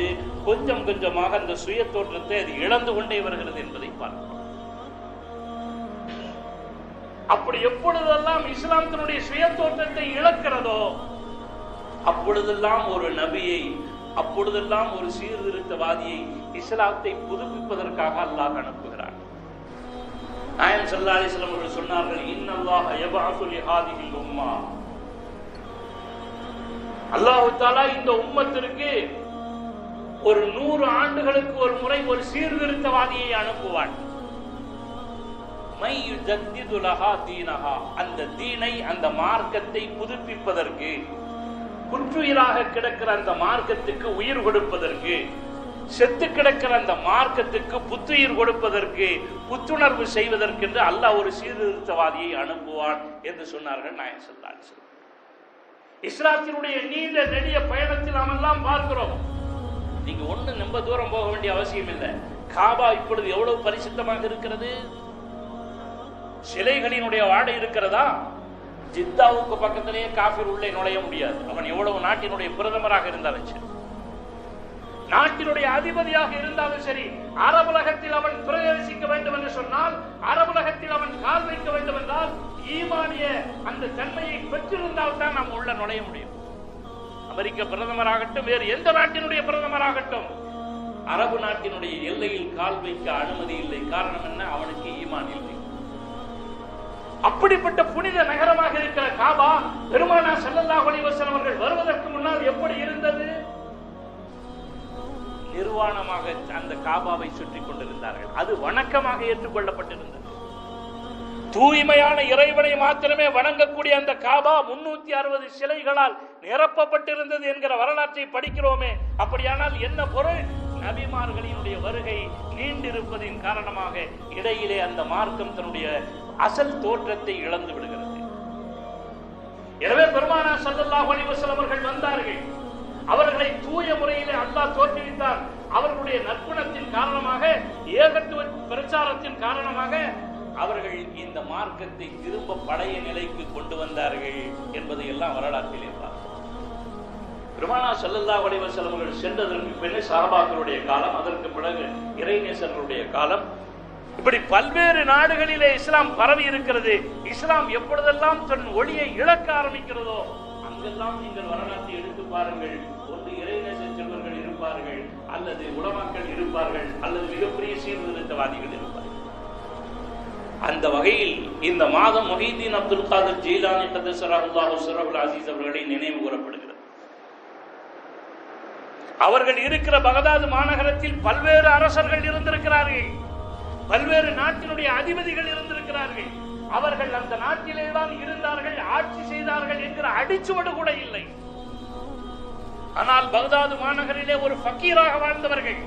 கொஞ்சம் கொஞ்சமாக அந்த சுய தோற்றத்தை அது இழந்து கொண்டே வருகிறது என்பதை பார்க்கிறோம். அப்படி எப்பொழுதெல்லாம் இஸ்லாம் தன்னுடைய சுய தோற்றத்தை இழக்கிறதோ அப்பொழுதெல்லாம் ஒரு நபியை, அப்பொழுதெல்லாம் ஒரு சீர்திருத்தவாதியை இஸ்லாத்தை புதுப்பிப்பதற்காக அல்லாஹ் அனுப்புகிறார். நாயகம் ஸல்லல்லாஹு அலைஹி வஸல்லம் அவர்கள் சொன்னார்கள், இன்னல்லாஹ யபஅஸு லிஹாதிஹில் உம்மா, அல்லாஹ் தஆலா இந்த உம்மத்திற்கு ஒரு 100 ஆண்டுகளுக்கு ஒரு முறை ஒரு சீர்திருத்தவாதியை அனுப்புவான். மை யுஜத்திது லஹா தீனஹா, அந்த தீனை, அந்த மார்க்கத்தை புதுப்பிப்பதற்கு, குற்றுயிராக கிடக்கிற அந்த மார்க்கத்துக்கு உயிர் கொடுப்பதற்கு, செத்து கிடக்கிற அந்த மார்க்கத்துக்கு புத்துயிர் கொடுப்பதற்கு, புத்துணர்வு செய்வதற்கு என்று அல்லாஹ் ஒரு சீர்திருத்தவாதியை அனுப்புவான் என்று சொன்னார்கள் நாயகம் ஸல்லல்லாஹு அலைஹி வஸல்லம். இஸ்லாத்தினுடைய நீண்ட நெடிய பயணத்தில் நாம் எல்லாம் பார்க்கிறோம். நீங்க ஒண்ணு ரொம்ப தூரம் போக வேண்டிய அவசியம் இல்லை. காபா இப்பொழுது எவ்வளவு பரிசுத்தமாக இருக்கிறது. சிலைகளினுடைய வாடை இருக்கிறதா? ஜித்தாவுக்கு பக்கத்திலேயே காஃபிர் உள்ளே நுழைய முடியாது. அவன் எவ்வளவு நாட்டினுடைய பிரதமராக இருந்தாலும் சரி, நாட்டினுடைய அதிபதியாக இருந்தாலும் சரி, அரபுலகத்தில் அவன் பிரவேசிக்க வேண்டும் என்று சொன்னால், அரபுலகத்தில் அவன் கால் வைக்க வேண்டும் என்றால் ஈமானிய அந்த தன்மையை பெற்றிருந்தால் தான் நாம் உள்ள நுழைய முடியும். அமெரிக்க பிரதமராகட்டும், வேறு எந்த நாட்டினுடைய பிரதமராகட்டும், அரபு நாட்டினுடைய எல்லையில் கால் வைக்க அனுமதி இல்லை. காரணம் என்ன? அவனுக்கு ஈமான் இல்லை. அப்படிப்பட்ட புனித நகரமாக இருக்கிற காபா பெருமானார் ஸல்லல்லாஹு அலைஹி வஸல்லம் அவர்கள் வருவதற்கு முன்னால் எப்படி இருந்தது? நிர்வாணமாக அந்த காபாவை சுற்றி கொண்டிருந்தார்கள். அது வணக்கமாக ஏற்றுக்கொள்ளப்பட்டிருந்தது. தூய்மையான இறைவனை மாத்திரமே வணங்கக்கூடிய அந்த காபா 360 சிலைகளால் நிரப்பப்பட்டிருந்தது என்கிற வரலாற்றை படிக்கிறோமே. அப்படியானால் என்ன பொருள்? நபிமார்களினுடைய வருகை நீண்டிருப்பதின் காரணமாக இடையிலே அந்த மார்க்கம் தன்னுடைய அசல் தோற்றத்தை இழந்து விடுகிறது. எனவே பெருமானார் ஸல்லல்லாஹு அலைஹி வஸல்லம் அவர்கள் வந்தார்கள். அவர்களை தூய முறையிலே அல்லாஹ் தோற்றுவித்தார். அவர்களுடைய நற்குணத்தின் காரணமாக, ஏகத்துவ பிரச்சாரத்தின் காரணமாக அவர்கள் இந்த மார்க்கத்தை திரும்ப பழைய நிலைக்கு கொண்டு வந்தார்கள் என்பதை எல்லாம் வரலாற்றிலே பார்க்கிறோம். பெருமானார் ஸல்லல்லாஹு அலைஹி வஸல்லம் அவர்கள் சென்றதற்கு பின்னர் சஹாபாக்களுடைய காலம், அதற்கு பிறகு இறைநேசர்களுடைய காலம், இப்படி பல்வேறு நாடுகளிலே இஸ்லாம் பரவி இருக்கிறது. இஸ்லாம் எப்பொழுதெல்லாம் தன் ஒளியை இழக்க ஆரம்பிக்கிறதோ அங்கெல்லாம் நீங்கள் வரலாற்றை எடுத்து பாருங்கள். ஒன்று இறைநேச செல்வர்கள் இருப்பார்கள், அல்லது உலமாக்கள் இருப்பார்கள், அல்லது மிகப்பெரிய சீர்திருத்தவாதிகள் இருப்பார்கள். அந்த வகையில் இந்த மாதம் முஹிதீன் அப்துல் காதிர் ஜீலானி கத்தஸல்லாஹு சிர்ரஹுல் அஸீஸ் அவர்களை நினைவு கூறப்படுகிறது. அவர்கள் இருக்கிற பகதாது மாநகரத்தில் பல்வேறு அரசர்கள் இருந்திருக்கிறார்கள், பல்வேறு நாட்டினுடைய அதிபதிகள் இருந்திருக்கிறார்கள். அவர்கள் அந்த நாட்டிலே தான் இருந்தார்கள், ஆட்சி செய்தார்கள் என்கிற அடிச்சுவடு கூட இல்லை. ஆனால் பகதாது மாநகரிலே ஒரு ஃபக்கீராக வாழ்ந்தவர்கள்,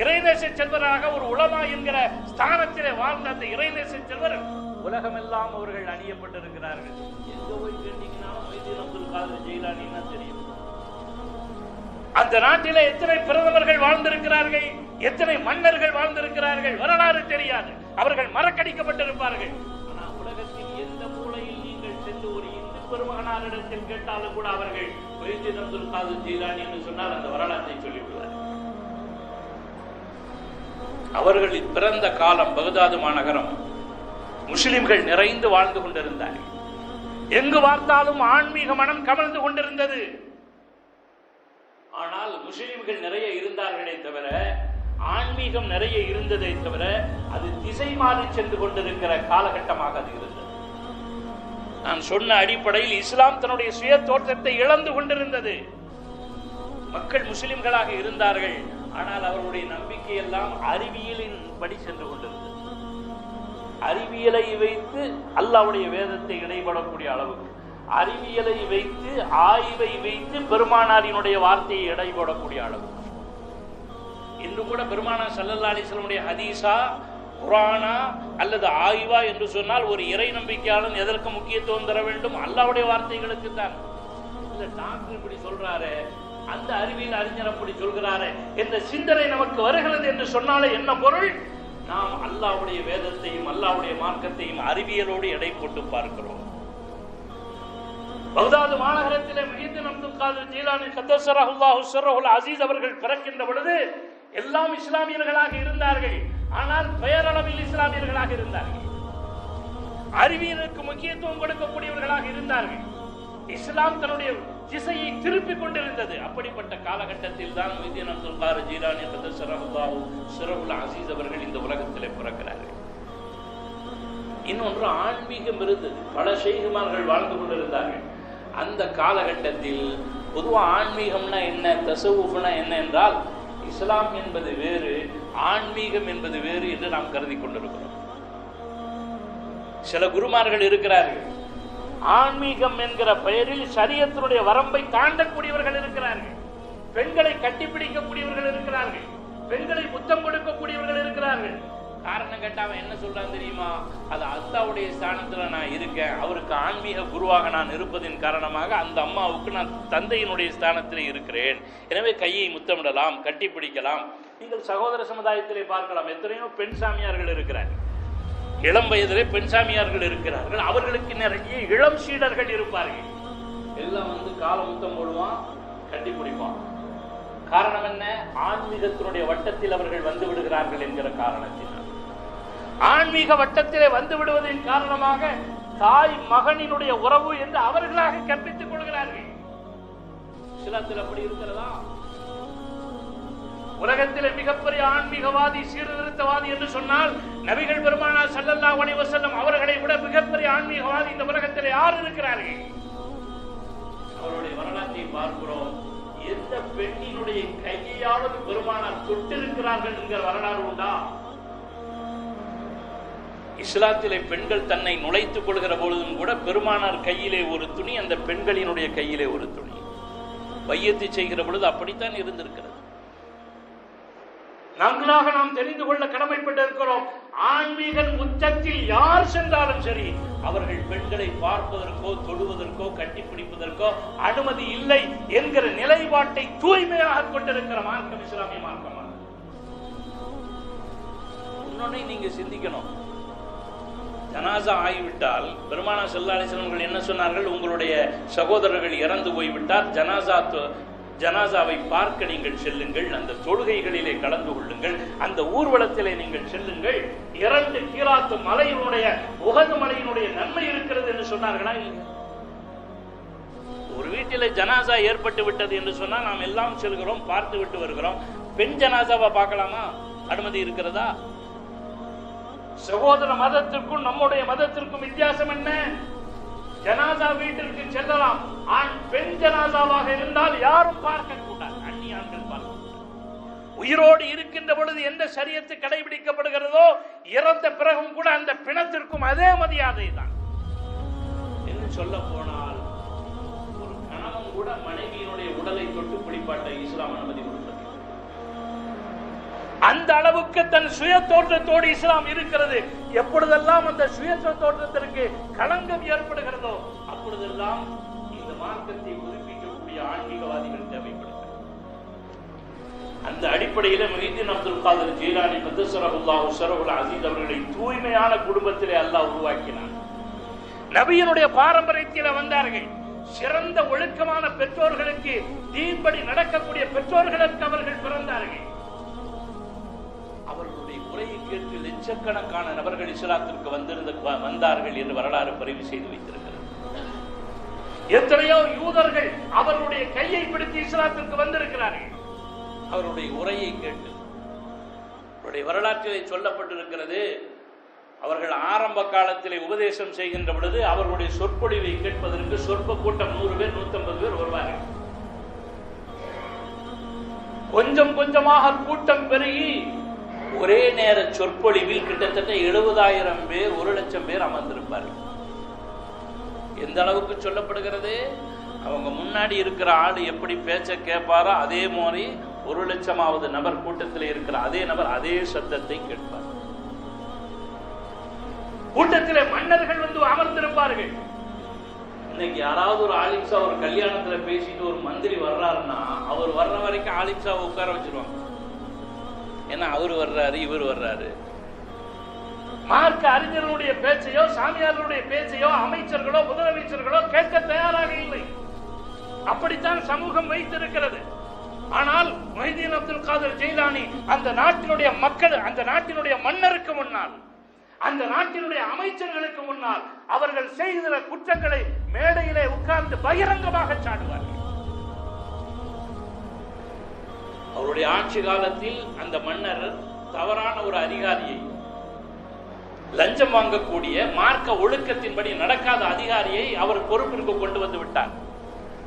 இறைநேச செல்வராக ஒரு உலமா என்கிற ஸ்தானத்திலே வாழ்ந்த அந்த இறைநேச செல்வர் உலகமெல்லாம் அவர்கள் அணியப்பட்டிருக்கிறார்கள். எங்க போய் கேட்டீங்கன்னா முஹிதீன் அப்துல் காதிர் ஜீலானின்னா தெரியும். அந்த நாட்டிலே எத்தனை பிரதமர்கள் வாழ்ந்திருக்கிறார்கள், எத்தனை மன்னர்கள் வாழ்ந்திருக்கிறார்கள், வரலாறு தெரியாது. அவர்கள் மறக்கடிக்கப்பட்டிருப்பார்கள். ஆனால் உலகத்தில் எந்த மூலையில் நீங்கள் சென்று ஒரு இந்து பெருமகனாரிடத்தில் கேட்டாலும் கூட அவர்கள் முஹிதீன் அப்துல் காதிர் ஜீலானி என்று சொன்னால் அந்த வரலாற்றை சொல்லிவிடுவார்கள். அவர்களின் பிறந்த காலம் பகதாது மாநகரம் முஸ்லிம்கள் நிறைந்து வாழ்ந்து கொண்டிருந்தார்கள். எங்கு பார்த்தாலும் ஆன்மீக மனம் கமழ்ந்து கொண்டிருந்தது. ஆனால் முஸ்லிம்கள் நிறைய இருந்தார்களே தவிர, ஆன்மீகம் நிறைய இருந்ததை தவிர, அது திசை மாறி சென்று கொண்டிருக்கிற காலகட்டமாக அது இருந்தது. நான் சொன்ன அடிப்படையில் இஸ்லாம் தன்னுடைய சுய தோற்றத்தை இழந்து கொண்டிருந்தது. மக்கள் முஸ்லிம்களாக இருந்தார்கள், ஆனால் அவர்களுடைய நம்பிக்கை எல்லாம் அறிவியலின் படி சென்று கொண்டிருந்தது. அறிவியலை வைத்து அல்லாஹ்வுடைய வேதத்தை இடைபடக்கூடிய அளவுக்கு, அறிவியலை வைத்து, ஆய்வை வைத்து பெருமானாரினுடைய வார்த்தையை இடைபடக்கூடிய அளவு. இன்று கூட பெருமானார் ஸல்லல்லாஹு அலைஹி வஸல்லம் ஹதீஸா, குர்ஆனா அல்லது ஆய்வா என்று சொன்னால் ஒரு இறை நம்பிக்கையாளன் எதற்கு முக்கியத்துவம் தர வேண்டும்? அல்லாஹ்வுடைய வார்த்தைகளுக்கு தான். இந்த டாக்டர் இப்படி சொல்றாரு, அந்த அறிவியல் அறிஞர் அப்படி சொல்கிறாரே என்ற சிந்தனை நமக்கு வருகிறது என்று சொன்னாலே என்ன பொருள்? நாம் அல்லாஹ்வுடைய வேதத்தையும் அல்லாஹ்வுடைய மார்க்கத்தையும் அறிவியலோடு எடை போட்டு பார்க்கிறோம். பக்தாது மாநகரத்திலே முஹித்தீன் அப்துல் காதிர் ஜீலானி கத்தஸரஹுல்லாஹு ஸர்ரஹுல் அஸீஸ் அவர்கள் பிறக்கின்ற பொழுது எல்லாம் இஸ்லாமியர்களாக இருந்தார்கள். ஆனால் பெயரளவில் இஸ்லாமியர்களாக இருந்தார்கள். அறிவியலுக்கு முக்கியத்துவம் கொடுக்கக்கூடியவர்களாக இருந்தார்கள். இஸ்லாம் தன்னுடைய திசையை திருப்பிக் கொண்டிருந்தது. அப்படிப்பட்ட காலகட்டத்தில் தான் முஹித்தீன் அப்துல் காதிர் ஜீலானி கத்தஸரஹுல்லாஹு ஸர்ரஹுல் அஸீஸ் அவர்கள் இந்த உலகத்திலே பிறக்கிறார்கள். இன்னொன்று ஆன்மீகம் இருந்தது. பல ஷேகுமார்கள் வாழ்ந்து கொண்டிருந்தார்கள். அந்த காலகட்டத்தில் பொதுவாக ஆன்மீகம்னா என்ன, தஸவுஃப்னா என்ன என்றால் இஸ்லாம் என்பது வேறு, ஆன்மீகம் என்பது வேறு என்று நாம் கருதி கொண்டிருக்கிறோம். சில குருமார்கள் இருக்கிறார்கள், ஆன்மீகம் என்கிற பெயரில் ஷரியத்தினுடைய வரம்பை தாண்டக்கூடியவர்கள் இருக்கிறார்கள். பெண்களை கட்டிப்பிடிக்கக்கூடியவர்கள் இருக்கிறார்கள், பெண்களை புத்தம் கொடுக்கக்கூடியவர்கள் இருக்கிறார்கள். காரணம் கேட்டா அவன் என்ன சொல்றான் தெரியுமா? அது அல்லாஹ்வுடைய ஸ்தானத்துல நான் இருக்கேன், அவருக்கு ஆன்மீக குருவாக நான் இருப்பதின் காரணமாக அந்த அம்மாவுக்கு நான் தந்தையினுடைய ஸ்தானத்திலே இருக்கிறேன், எனவே கையை முத்தமிடலாம், கட்டிப்பிடிக்கலாம். நீங்கள் சகோதர சமுதாயத்திலே பார்க்கலாம், எத்தனையோ பெண் சாமியார்கள் இருக்கிறார்கள், இளம் வயதிலே பெண் சாமியார்கள் இருக்கிறார்கள். அவர்களுக்கு நிறைய இளம் சீடர்கள் இருப்பார்கள். எல்லாம் வந்து கால முத்தம் போடுவான், கட்டிப்பிடிப்பான். காரணம் என்ன? ஆன்மீகத்தினுடைய வட்டத்தில் அவர்கள் வந்து விடுகிறார்கள் என்கிற காரணத்தினால். ஆன்மீக வட்டத்திலே வந்து விடுவதன் காரணமாக தாய் மகனினுடைய உறவு என்று அவர்களாக கற்பித்துக் கொள்கிறார்கள். இஸ்லாத்தில் அப்படி இருக்கிறதா? உலகத்திலே மிகப்பெரிய ஆன்மீகவாதி, சீர்திருத்தவாதி என்று சொன்னால் நபிகள் பெருமானார் ஸல்லல்லாஹு அலைஹி வஸல்லம் அவர்களை விட மிகப்பெரிய ஆன்மீகவாதி இந்த உலகத்திலே யார் இருக்கிறார்கள்? அவருடைய வரலாற்றை பார்க்கிறோம். எந்த பெண்ணினுடைய கையையாவது பெருமானார் தொட்டிருக்கிறார்கள் என்கிற வரலாறு உண்டா? இஸ்லாத்திலே பெண்கள் தன்னை நுழைத்துக் கொள்கிற பொழுதும் கூட பெருமானார் கையிலே ஒரு துணி, அந்த பெண்களினுடைய கையிலே ஒரு துணி. பையத்தை செய்கிற பொழுது அப்படித்தான் இருந்திருக்கிறது. நன்றாக நாம் தெரிந்து கொள்ள கடமைப்பட்டிருக்கிறோம். ஆன்மீக உச்சத்தில் யார் சென்றாலும் சரி, அவர்கள் பெண்களை பார்ப்பதற்கோ தொடுவதற்கோ கட்டிப்பிடிப்பதற்கோ அனுமதி இல்லை என்கிற நிலைப்பாட்டை தூய்மையாக கொண்டிருக்கிற மார்க்கம் இஸ்லாமிய மார்க்கமாக. இன்னொன்னை நீங்க சிந்திக்கணும். ஜனாசா ஆகிவிட்டால் பெருமானார் ஸல்லல்லாஹு அலைஹி வஸல்லம் என்ன சொன்னார்கள்? உங்களுடைய சகோதரர்கள் இறந்து போய்விட்டால் ஜனாசாவை பார்க்க நீங்கள் செல்லுங்கள், அந்த தொழுகைகளிலே கலந்து கொள்ளுங்கள், அந்த ஊர்வலத்திலே நீங்கள் செல்லுங்கள். 2 கீராத்து மலையினுடைய உஹது மலையினுடைய நன்மை இருக்கிறது என்று சொன்னார்களா? இல்லையா? ஒரு வீட்டிலே ஜனாசா ஏற்பட்டு விட்டது என்று சொன்னால் நாம் எல்லாம் செல்கிறோம், பார்த்து விட்டு வருகிறோம். பெண் ஜனாசாவை பார்க்கலாமா? அனுமதி இருக்கிறதா? சகோதர மதத்திற்கும் நம்முடைய மதத்திற்கும் வித்தியாசம் என்ன? ஜனாசா வீட்டிற்கு செல்லலாம், பெண் ஜனாசாவாக இருந்தால் யாரும் பார்க்க கூடாது, அந்நிய ஆண்கள் பார்க்க கூடாது. உயிரோடு இருக்கின்ற பொழுது எந்த ஷரியத்து கடைபிடிக்கப்படுகிறதோ இறந்த பிறகும் கூட அந்த பிணத்திற்கும் அதே மரியாதை தான். என்று சொல்ல போனால் ஒரு கணவன் கூட மனைவியினுடைய உடலை தொட்டு குளிப்பாட்ட இஸ்லாம் அனுமதி கொடுக்கிறது. அந்த அளவுக்கு தன் சுய தோற்றத்தோடு இஸ்லாம் இருக்கிறது. எப்பொழுதெல்லாம் அந்த சுய தோற்றத்திற்கு களங்கம் ஏற்படுகிறதோ அப்பொழுதெல்லாம் இந்த மார்க்கத்தை புதுப்பிக்கக்கூடிய ஆன்மீகவாதிகள் தேவைப்படுகிறார். அந்த அடிப்படையில் முஹித்தீன் அப்துல் காதிர் ஜீலானி கத்தஸரஹுல்லாஹு ஸர்ரஹுல் அஸீஸ் அவர்களை தூய்மையான குடும்பத்திலே அல்லாஹ் உருவாக்கினார். நபியினுடைய பாரம்பரியத்தில் வந்தார்கள். சிறந்த ஒழுக்கமான பெற்றோர்களுக்கு, தீன்படி நடக்கக்கூடிய பெற்றோர்களுக்கு அவர்கள் பிறந்தார்கள். அவர்களுடைய குறையை கேட்டு லட்சக்கணக்கான நபர்கள் இஸ்லாத்திற்கு வந்தார்கள் என்று வரலாறு பதிவு செய்து வைத்திருக்கிறது. எத்தனையோ யூதர்கள் அவர்களுடைய கையை பிடித்து இஸ்லாத்திற்கு வந்திருக்கிறார்கள். அவருடைய உரையை கேட்டு அவருடைய வரலாற்றிலே சொல்லப்பட்டிருக்கிறது. அவர்கள் ஆரம்ப காலத்திலே உபதேசம் செய்கின்ற பொழுது அவர்களுடைய சொற்பொழிவை கேட்பதற்கு சொற்ப கூட்டம் 100 பேர் 150 பேர் வருவார்கள். கொஞ்சம் கொஞ்சமாக கூட்டம் பெருகி ஒரே நேர சொற்பொழிவில் கிட்டத்தட்ட 70,000 பேர் 1,00,000 பேர் அமர்ந்திருப்பார்கள். எந்த அளவுக்கு சொல்லப்படுகிறது? அவங்க முன்னாடி இருக்கிற ஆளு எப்படி பேச்ச கேட்பாரோ அதே மாதிரி 1,00,000வது நபர் கூட்டத்தில் இருக்கிற அதே நபர் அதே சத்தத்தை கேட்பார். கூட்டத்திலே மன்னர்கள் வந்து அமர்ந்திருப்பார்கள். இன்னைக்கு யாராவது ஒரு ஆலிம்சா ஒரு கல்யாணத்துல பேசிட்டு ஒரு மந்திரி வர்றாருன்னா அவர் வர்ற வரைக்கும் ஆலிம்சாவை உட்கார வச்சிருவாங்க. ஏன்னா அவர் வர்றாரு, இவர் வர்றாரு. மார்க்க அறிஞர்களுடைய பேச்சையோ சாமியார்களுடைய பேச்சையோ அமைச்சர்களோ முதலமைச்சர்களோ கேட்க தயாராக இல்லை. அப்படித்தான் சமூகம் வைத்திருக்கிறது. ஆனால் மொஹிதீன் அப்துல் காதர் ஜெயிலானி அந்த நாட்டினுடைய மக்கள், அந்த நாட்டினுடைய மன்னருக்கு முன்னால், அந்த நாட்டினுடைய அமைச்சர்களுக்கு முன்னால் அவர்கள் செய்த குற்றங்களை மேடையிலே உட்கார்ந்து பகிரங்கமாக சாடுவார்கள். அவருடைய ஆட்சி காலத்தில் அந்த மன்னர் தவறான ஒரு அதிகாரியை, லஞ்சம் வாங்கக்கூடிய மார்க்க ஒழுக்கத்தின்படி நடக்காத அதிகாரியை அவர் பொறுப்பிற்கு கொண்டு வந்து விட்டார்.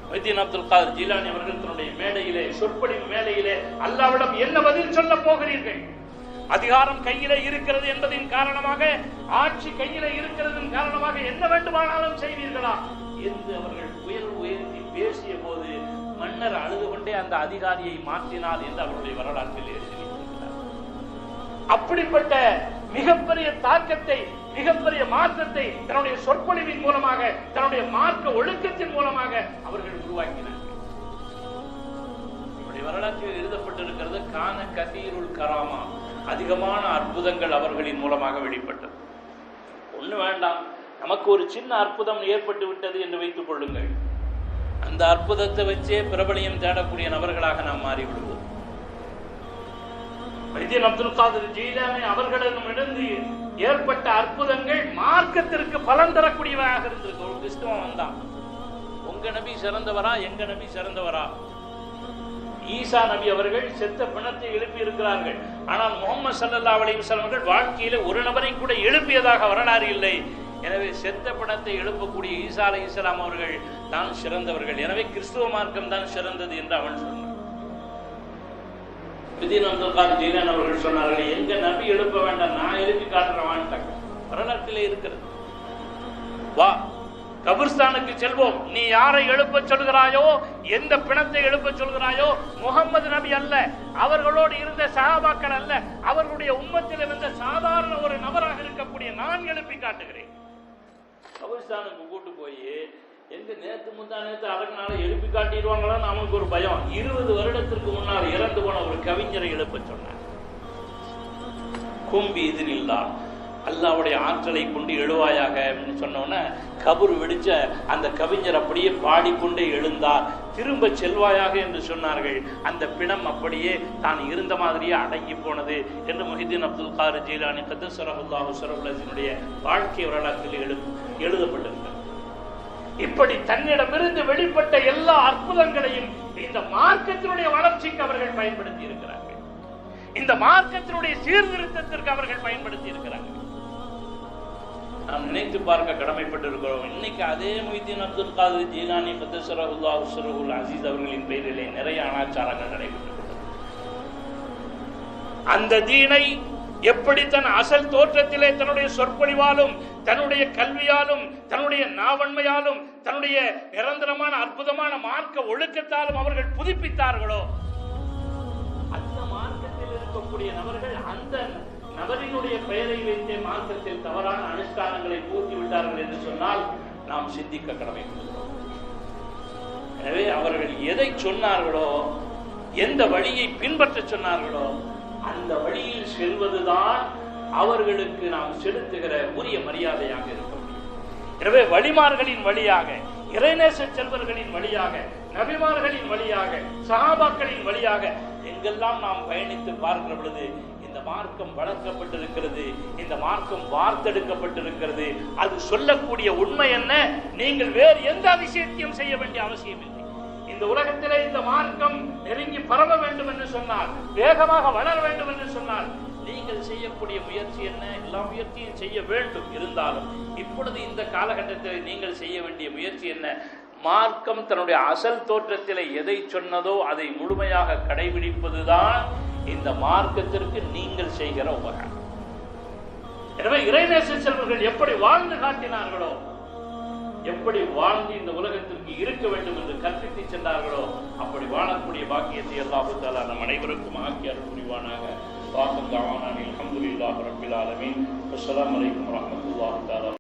மொஹிதீன் அப்துல் காதர் ஜீலானி அவர்கள் தன்னுடைய மேடையிலே, சொற்பொழிவு மேடையிலே, அல்லாஹ்விடம் என்ன பதில் சொல்ல போகிறீர்கள்? அதிகாரம் கையிலே இருக்கிறது என்பதின் காரணமாக, ஆட்சி கையிலே இருக்கிறதன் காரணமாக என்ன வேண்டுமானாலும் செய்வீர்களா என்று அவர்கள் உயர்த்தி பேசிய போது மன்னர் அழுது கொண்டே அந்த அதிகாரியை மாற்றினார் என்று அவருடைய வரலாற்றில் எழுதியிருக்கிறார். அப்படிப்பட்ட மிகப்பெரிய தாக்கத்தை, மிகப்பெரிய மாற்றத்தை தன்னுடைய சொற்பொழிவின் மூலமாக, தன்னுடைய மார்க்க ஒழுக்கத்தின் மூலமாக அவர்கள் உருவாக்கினார். வரலாற்றில் எழுதப்பட்டிருக்கிறது கான கதீருல் கராமா, அதிகமான அற்புதங்கள் அவர்களின் மூலமாக வெளிப்பட்டது. ஒண்ணு வேண்டாம், நமக்கு ஒரு சின்ன அற்புதம் ஏற்பட்டு விட்டது என்று வைத்துக் கொள்ளுங்கள், அந்த அற்புதத்தை வச்சே பிரபலியம் தேடக்கூடிய நபர்களாக நாம் மாறிவிடுவோம். மொஹிதீன் அப்துல் காதர் ஜீலானி அவர்களிடமிருந்து ஏற்பட்ட அற்புதங்கள் மார்க்கத்திற்கு பலன் தரக்கூடியவையாக இருந்திருக்கு. ஒரு கிறிஸ்தவன் வந்தான், உங்க நபி சிறந்தவரா எங்க நபி சிறந்தவரா? ஈசா நபி அவர்கள் செத்த பிணத்தை எழுப்பி இருக்கிறார்கள். ஆனால் முஹம்மது ஸல்லல்லாஹு அலைஹி வஸல்லம் அவர்கள் வாழ்க்கையில ஒரு நபரை கூட எழுப்பியதாக வரலாறு இல்லை. எனவே செத்த பிணத்தை எழுப்பக்கூடிய ஈசா அலைஹிஸ்ஸலாம் அவர்கள் தான் சிறந்தவர்கள். எனவே கிறிஸ்துவ மார்க்கம் தான் சிறந்தது என்று அவன் சொன்னான். மொஹிதீன் அப்துல் காதர் ஜீலானி அவர்கள் சொன்னார்கள், எங்க நபி எழுப்ப வேண்டாம், நான் எழுப்பி காட்டுறவான்ட்டாங்க. வரலாற்றிலே இருக்கிறது. வா கபிர்ஸ்தானுக்கு செல்வோம், நீ யாரை எழுப்ப சொல்கிறாயோ, எந்த பிணத்தை எழுப்ப சொல்கிறாயோ, முகமது நபி அல்ல, அவர்களோடு இருந்த சஹாபாக்கள் அல்ல, அவர்களுடைய உம்மத்தில் இருந்த சாதாரண ஒரு நபராக இருக்கக்கூடிய நான் எழுப்பி காட்டுகிறேன். கபிர்ஸ்தானுக்கு கூட்டு போய் எங்க நேத்து முந்தா நேத்து அதனால எழுப்பி காட்டிடுவாங்களான்னு அவனுக்கு ஒரு பயம். 20 வருடத்திற்கு முன்னால் இறந்து போன ஒரு கவிஞரை எழுப்ப சொன்னார். கும்பி இதிரில்லா, அல்லாஹ்வுடைய ஆற்றலை கொண்டு எழுவாயாக சொன்னோன்னே கபர் வெடிச்ச அந்த கவிஞர் அப்படியே பாடிக்கொண்டே எழுந்தார். திரும்ப செல்வாயாக என்று சொன்னார்கள். அந்த பிணம் அப்படியே தான் இருந்த மாதிரியே அடங்கி போனது என்று மொஹிதீன் அப்துல் காதர் ஜீலானி கத்தஸரஹுல்லாஹு ஸரஃபுல்லாஹினுடைய வாழ்க்கை வரலாற்றில் எழுதப்பட்டிருக்கிறது. இப்படி தன்னிடமிருந்து வெளிப்பட்ட எல்லா அற்புதங்களையும் இந்த மார்க்கத்தினுடைய வளர்ச்சிக்கு அவர்கள் பயன்படுத்தி இருக்கிறார்கள். இந்த மார்க்கத்தினுடைய சீர்திருத்தத்திற்கு அவர்கள் பயன்படுத்தி இருக்கிறார்கள். நாம் நினைத்து பார்க்க கடமைப்பட்டிருக்கிறோம். இன்னைக்கு அதே மொஹிதீன் அப்துல் காதர் ஜீலானி கத்தஸரஹுல்லாஹு ஸரஃபுல் அஸீஸ் அவர்களின் பெயரிலே நிறைய அனாச்சாரங்கள் நடைபெற்றிருக்கிறது. அந்த தீனை எப்படி தன் அசல் தோற்றத்திலே தன்னுடைய சொற்பொழிவாலும், தன்னுடைய கல்வியாலும், தன்னுடைய நாவன்மையாலும், தன்னுடைய நிரந்தரமான அற்புதமான மார்க்க ஒழுக்கத்தாலும் அவர்கள் புதுப்பித்தார்களோ, அந்த மார்க்கத்தில் இருக்கக்கூடிய நபர்கள் அந்த நபரினுடைய பெயரை வைத்தே மார்க்கத்தில் தவறான அனுஷ்டானங்களை பூர்த்தி விட்டார்கள் என்று சொன்னால் நாம் சிந்திக்க கடமைப்படுகிறோம். எனவே அவர்கள் எதை சொன்னார்களோ, எந்த வழியை பின்பற்ற சொன்னார்களோ, அந்த வழியில் செல்வதுதான் அவர்களுக்கு நாம் செலுத்துகிற உரிய மரியாதையாக இருக்க முடியும். எனவே வழிமார்களின் வழியாக, இறைநேச செல்வர்களின் வழியாக, நபிமார்களின் வழியாக, சஹாபாக்களின் வழியாக எங்கெல்லாம் நாம் பயணித்து பார்க்கிற பொழுது இந்த மார்க்கம் வளர்க்கப்பட்டிருக்கிறது, இந்த மார்க்கம் வார்த்தெடுக்கப்பட்டிருக்கிறது. அது சொல்லக்கூடிய உண்மை என்ன? நீங்கள் வேறு எந்த அதிசயத்தையும் செய்ய வேண்டிய அவசியம் இல்லை. இந்த உலகத்திலே இந்த மார்க்கம் நெருங்கி பரவ வேண்டும் என்று சொன்னால், வேகமாக வளர வேண்டும் என்று சொன்னால், நீங்கள் செய்யக்கூடிய முயற்சி என்ன? எல்லா முயற்சியும் செய்ய வேண்டும். இருந்தாலும் இப்பொழுது இந்த காலகட்டத்தில் நீங்கள் செய்ய வேண்டிய முயற்சி என்ன? மார்க்கம் தன்னுடைய அசல் தோற்றத்திலே எதை சொன்னதோ அதை முழுமையாக கடைபிடிப்பதுதான் இந்த மார்க்கத்திற்கு நீங்கள் செய்கிற உபகாரம். எனவே இறைநேச செல்வர்கள் எப்படி வாழ்ந்து காட்டினார்களோ, எப்படி வாழ்ந்து இந்த உலகத்திற்கு இருக்க வேண்டும் என்று கற்பித்து சென்றார்களோ, அப்படி வாழக்கூடிய பாக்கியத்தை அல்லாஹ் தஆலா நம் அனைவருக்கும் ஆக்கி அருள் புரிவானாக. வாஹிர் தஅவானா அல்ஹம்துலில்லாஹி ரப்பில் ஆலமீன். அஸ்ஸலாமு அலைக்கும் வரஹ்மத்துல்லாஹி தஆலா.